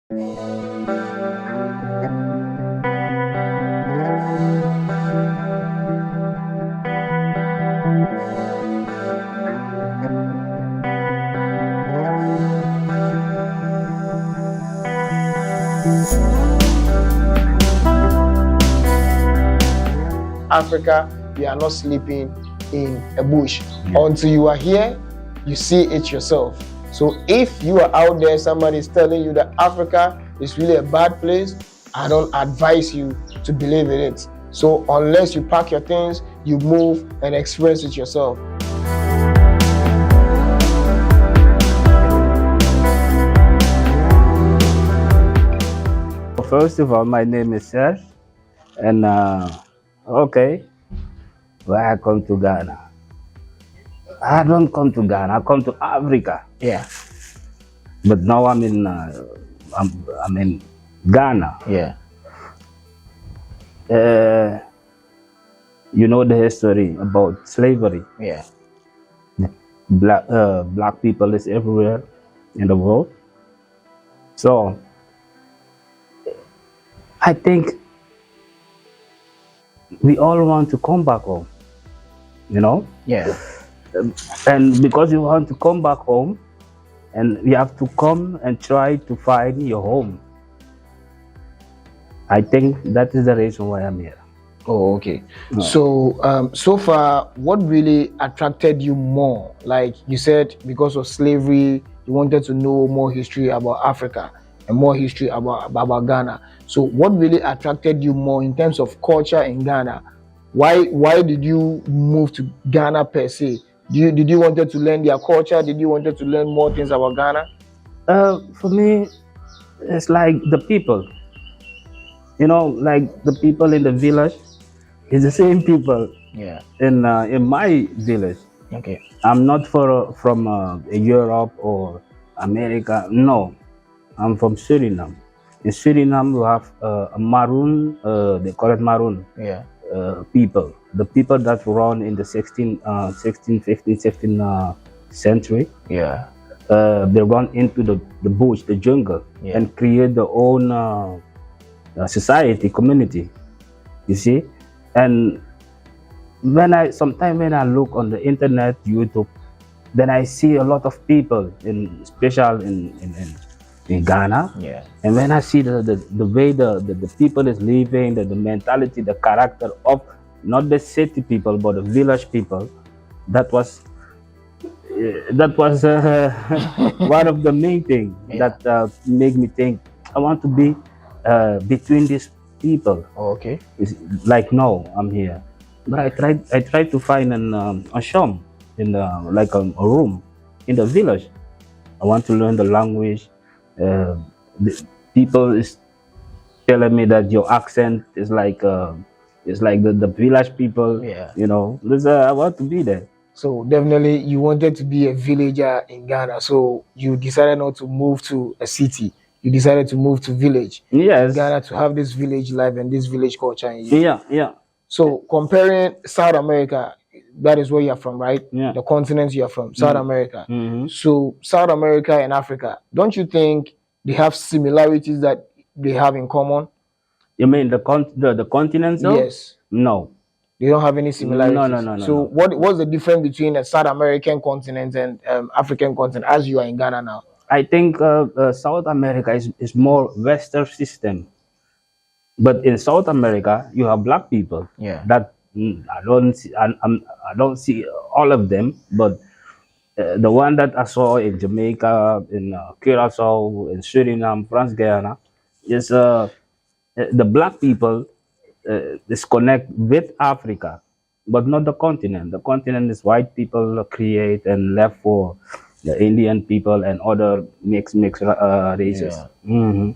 Africa, you are not sleeping in a bush. Until you are here, you see it yourself. So if you are out there, somebody is telling you that Africa is really a bad place, I don't advise you to believe in it. So unless you pack your things, you move and experience it yourself. First of all, my name is Serge, and okay, why I come to Ghana? I don't come to Ghana. I come to Africa. Yeah. But now I'm in Ghana. Yeah. You know the history about slavery. Yeah. Black people is everywhere in the world. So I think we all want to come back home, you know? Yeah. And because you want to come back home, and you have to come and try to find your home. I think that is the reason why I'm here. Oh, okay. So, so far, what really attracted you more? Like you said, because of slavery, you wanted to know more history about Africa and more history about Ghana. So, what really attracted you more in terms of culture in Ghana? Why did you move to Ghana per se? Did you wanted to learn their culture? Did you wanted to learn more things about Ghana? For me, it's like the people. You know, like the people in the village. It's the same people. Yeah. In my village. Okay. I'm not from Europe or America. No, I'm from Suriname. In Suriname, we have a Maroon. They call it Maroon. Yeah. People. The people that run in the 16th century. Yeah. They run into the bush, the jungle, and create their own society, community. You see, and sometimes when I look on the internet, YouTube, then I see a lot of people, especially in Ghana. Yeah. And when I see the way the people is living, the mentality, the character of not the city people but the village people, that was one of the main things that make me think I want to be between these people. Oh, okay. It's like no, I'm here, but I tried to find a shop in like a room in the village. I want to learn the language. The people is telling me that your accent is like the village people. Yeah. You know, I want to be there. So definitely you wanted to be a villager in Ghana. So you decided not to move to a city. You decided to move to village. Yes. Ghana, to have this village life and this village culture. Yeah. So comparing South America, that is where you're from, right? Yeah. The continent you're from, South America. Mm-hmm. So South America and Africa, don't you think they have similarities that they have in common? You mean the continents? Though? Yes. No. They don't have any similarities. No. So what's the difference between a South American continent and African continent as you are in Ghana now? I think South America is more Western system. But in South America, you have black people. Yeah. That I don't see all of them, but the one that I saw in Jamaica, in Curacao, in Suriname, France, Guyana, is the black people disconnect with Africa, but not the continent. The continent is white people create and left for the Indian people and other mixed races. Yeah. Mm-hmm.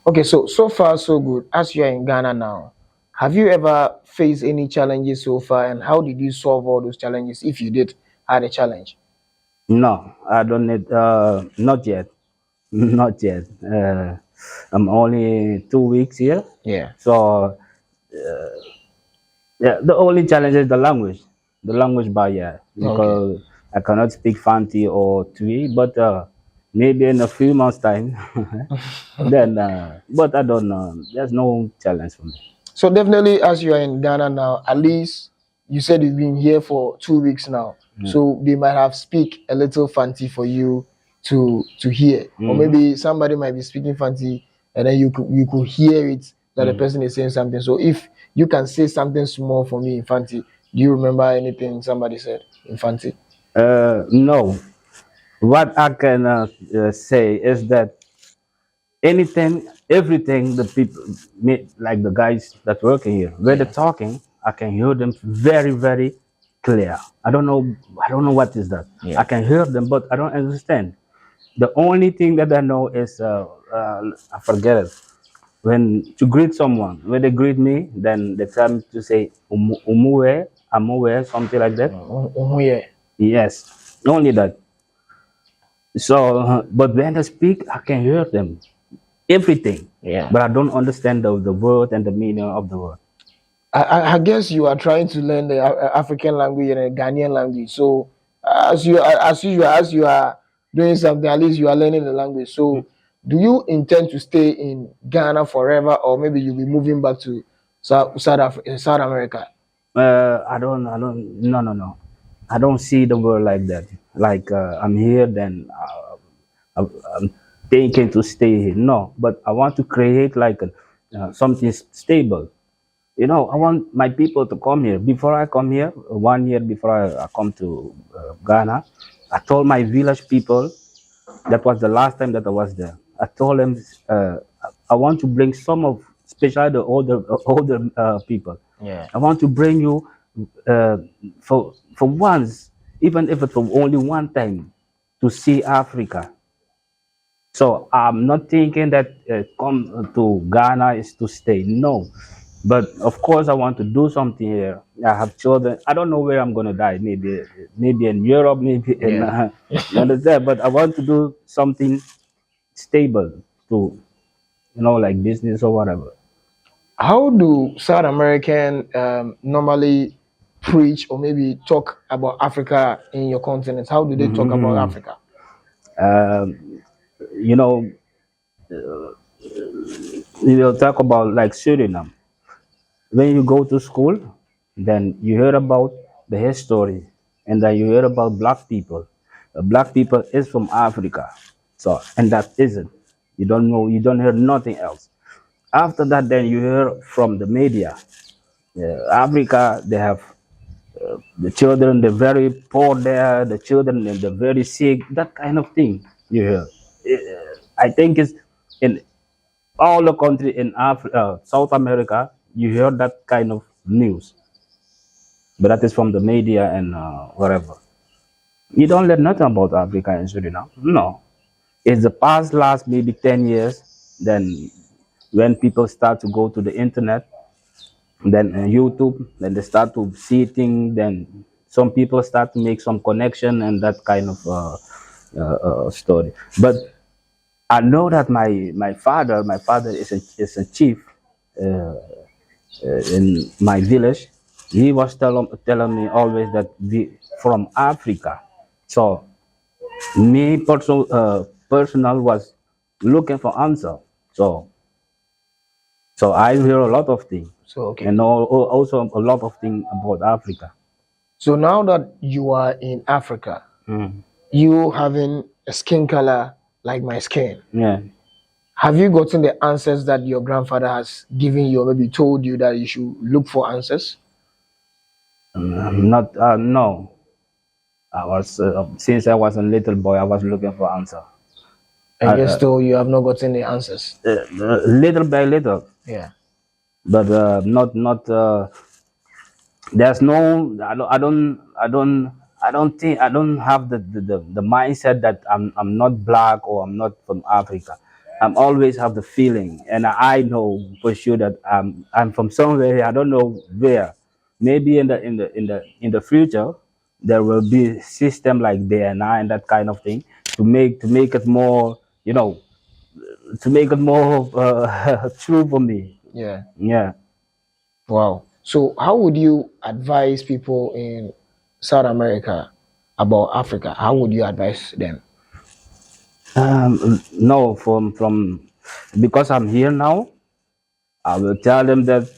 Okay, so far so good. As you are in Ghana now, have you ever faced any challenges so far, and how did you solve all those challenges if you did had a challenge? No, I don't need. Not yet. Not yet. I'm only 2 weeks here. Yeah. So, yeah, the only challenge is the language barrier, because I cannot speak Fanti or Twi, but maybe in a few months' time. Then, but I don't know. There's no challenge for me. So definitely, as you are in Ghana now, at least you said you've been here for 2 weeks now. Yeah. So they might have speak a little fancy for you to hear, or Hmm. maybe somebody might be speaking fancy, and then you could hear it that the Hmm. person is saying something. So if you can say something small for me in fancy, do you remember anything somebody said in fancy? No. What I can say is that anything, everything the people, like the guys that working here, when they're Yeah, talking, I can hear them very, very clear. I don't know what is that. I yeah. can hear them, but I don't understand. The only thing that I know is, I forget it. When to greet someone, when they greet me, then they tell me to say umue, amue, something like that. Yeah. Yes, only that. So, but when they speak, I can hear them, everything, Yeah. but I don't understand the word and the meaning of the word. I guess you are trying to learn the African language and the Ghanaian language. So as you are doing something, at least you are learning the language. So do you intend to stay in Ghana forever, or maybe you'll be moving back to South America? I don't, no, no, no. I don't see the world like that. Like I'm here, then I'm thinking to stay here. No, but I want to create like something stable. You know, I want my people to come here. Before I come here, 1 year before I come to Ghana, I told my village people, that was the last time that I was there. I told them I want to bring some of, especially the older people. Yeah. I want to bring you uh, for once, even if it's for only one time, to see Africa. So I'm not thinking that come to Ghana is to stay. No, but of course I want to do something here. I have children. I don't know where I'm gonna die. Maybe in Europe, maybe in Yeah. you understand. But I want to do something stable to, like business or whatever. How do South American normally preach or maybe talk about Africa in your continent? How do they talk about Mhm. Africa? Um, you know, we'll talk about like Suriname. When you go to school, then you hear about the history, and then you hear about black people. Black people is from Africa, so and that isn't. You don't know. You don't hear nothing else. After that, then you hear from the media. Africa, they have the children, they're very poor there. The children, they're very sick. That kind of thing you hear. I think it's in all the country in South America. You hear that kind of news, but that is from the media and whatever. You don't learn nothing about Africa and Suriname. No, it's the past last maybe 10 years. Then when people start to go to the internet, then YouTube, then they start to see things. Then some people start to make some connection and that kind of story. But I know that my father is a chief uh, in my village. He was telling me always that we from Africa. So me personal was looking for answer. So I hear a lot of things, So okay. and also a lot of things about Africa. So now that you are in Africa, Mm. you having a skin color like my skin, Yeah. have you gotten the answers that your grandfather has given you, or maybe told you that you should look for answers? Not no. I was since I was a little boy, I was looking for answer. And yet still you have not gotten the answers. Little by little, Yeah. but not. There's no. I don't think I don't have the mindset that I'm not black or I'm not from Africa. I'm always have the feeling, and I know for sure that I'm from somewhere. I don't know where. Maybe in the future there will be system like DNA and that kind of thing to make it more, to make it more true for me. Yeah. Yeah. Wow. So how would you advise people in South America about Africa? How would you advise them? No, from because I'm here now, I will tell them that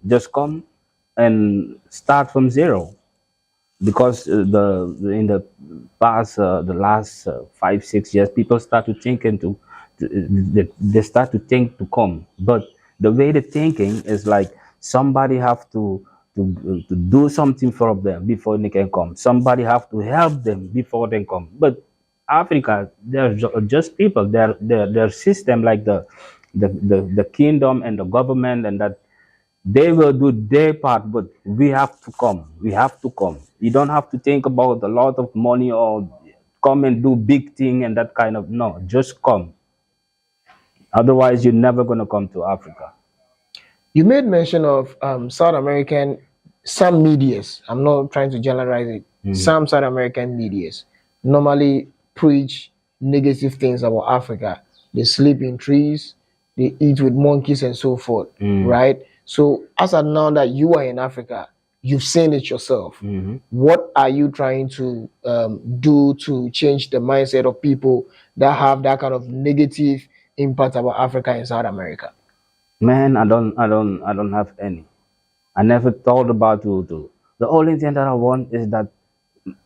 just come and start from zero. Because in the past, the last 5 6 years, people start to think they start to think to come, but the way they're thinking is like somebody have to do something for them before they can come. Somebody have to help them before they come. But Africa, they're just people. Their system, like the kingdom and the government, and that they will do their part, but we have to come. We have to come. You don't have to think about a lot of money or come and do big thing and that kind of, no, just come. Otherwise, you're never gonna come to Africa. You made mention of South American, some medias. I'm not trying to generalize it. Some South American medias normally preach negative things about Africa. They sleep in trees, they eat with monkeys, and so forth. Right? So, as of now that you are in Africa, you've seen it yourself. What are you trying to do to change the mindset of people that have that kind of negative impact about Africa and South America? Man, I don't have any. I never thought about to. The only thing that I want is that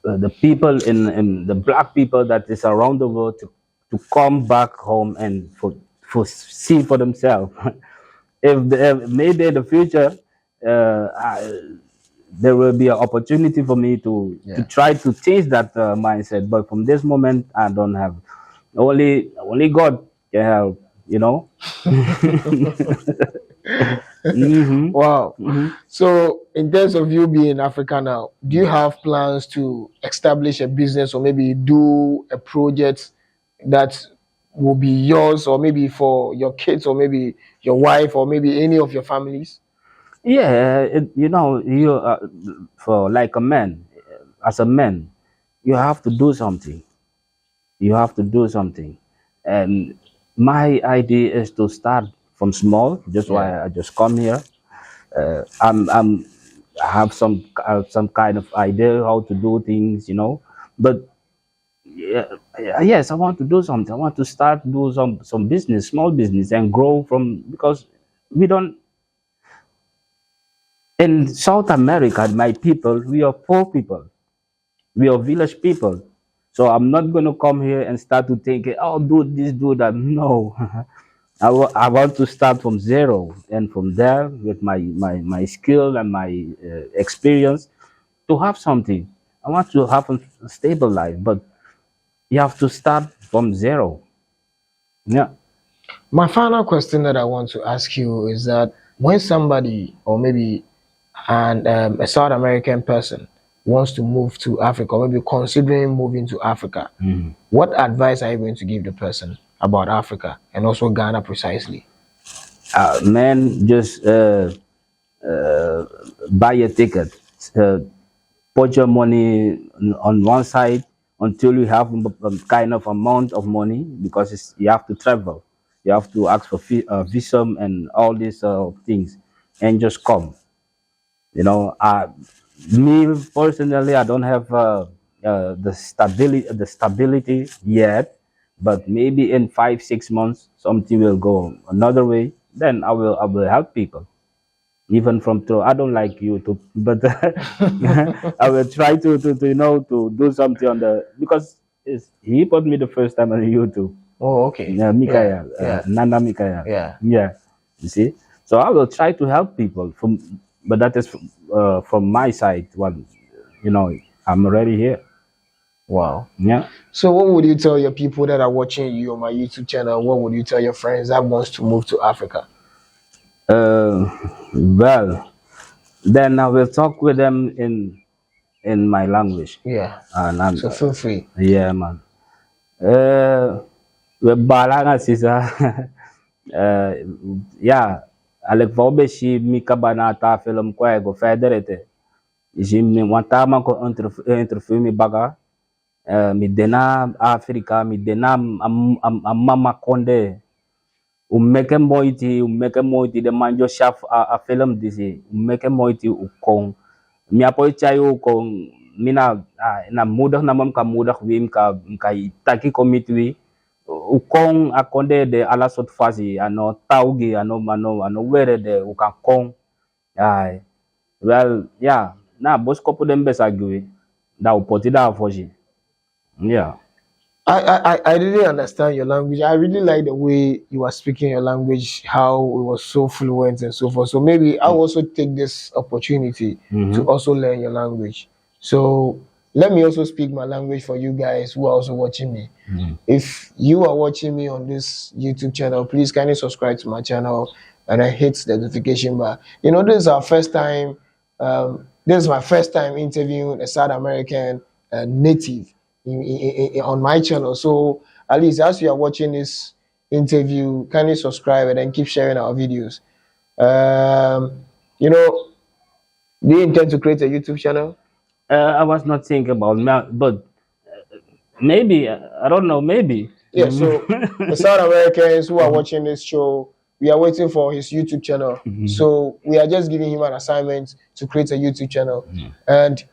the people in the black people that is around the world to come back home and for see for themselves. If maybe in the future, there will be an opportunity for me to try to change that mindset. But from this moment, I don't have. Only God can help. You know. Wow. So, in terms of you being in Africa now, do you have plans to establish a business or maybe do a project that will be yours or maybe for your kids or maybe your wife or maybe any of your families? Yeah, you for like a man, as a man, you have to do something. You have to do something, and my idea is to start from small. Just why I just come here. I have some kind of idea how to do things, but yeah, yes, I want to do something. I want to start do some business, small business, and grow from because we don't in South America, my people, we are poor people. We are village people. So I'm not going to come here and start to think, oh, do this, do that. No. I want to start from zero. And from there, with my skill and my experience, to have something. I want to have a stable life, but you have to start from zero. Yeah. My final question that I want to ask you is that when somebody or maybe a South American person wants to move to Africa or maybe considering moving to Africa, what advice are you going to give the person about Africa and also Ghana precisely? Man, just buy a ticket. Uh, Put your money on one side until you have a kind of amount of money because you have to travel. You have to ask for visum and all these things, and just come. You know, me personally, I don't have the stability yet, but maybe in 5 6 months something will go another way. Then I will help people even from through. I don't like YouTube, but I will try to do something on the because he put me the first time on YouTube. Oh, okay. Yeah, Mikael, Yeah. Nana Mikael. Yeah. Yeah, you see. So I will try to help people but that is from my side. One, I'm already here. Wow. Yeah. So what would you tell your people that are watching you on my YouTube channel? What would you tell your friends that wants to move to Africa? Well, then I will talk with them in my language. Yeah. And I'm, So feel free. yeah, man. We balanga sisa. Yeah, alek vobe si mika banata film kwa go federate. Jimmy wantama ko interview mi baga. Mi dena Africa, mi dena mama konde. Umeke moiti de manjo chef a film disi. Umeke moiti ukong. Mi apoy chayo kong mina na mudah namam ka mudah wim ka taki komitwi ukong akonde de ala sot fasi ano taugi ano were de ukakong. Ai. Well, yeah. Na bos kopo dem besa gwe. Da upoti da foji. Yeah. I didn't understand your language. I really like the way you were speaking your language, how it was so fluent and so forth. So maybe I'll also take this opportunity to Mm-hmm. also learn your language. So let me also speak my language for you guys who are also watching me. If you are watching me on this YouTube channel, please kindly subscribe to my channel and then hit the notification bar. You know, this is our first time. This is my first time interviewing a South American native on my channel. So at least as you are watching this interview, kindly subscribe and then keep sharing our videos. You know, do you intend to create a YouTube channel? I was not thinking about but maybe I don't know. Maybe. Yeah, so the South Americans who are watching this show, we are waiting for his YouTube channel. So we are just giving him an assignment to create a YouTube channel. And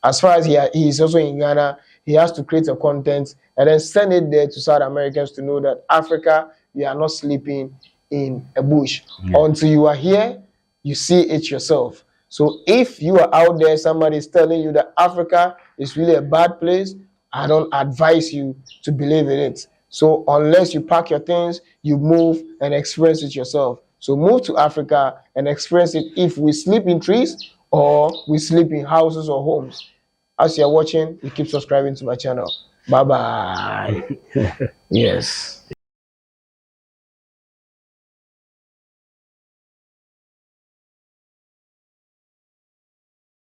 as far as he is also in Ghana, he has to create a content and then send it there to South Americans to know that Africa, we are not sleeping in a bush. Until you are here, you see it yourself. So if you are out there, somebody is telling you that Africa is really a bad place, I don't advise you to believe in it. So unless you pack your things, you move and experience it yourself. So move to Africa and experience it if we sleep in trees or we sleep in houses or homes. As you're watching, you keep subscribing to my channel. Bye bye. Yes.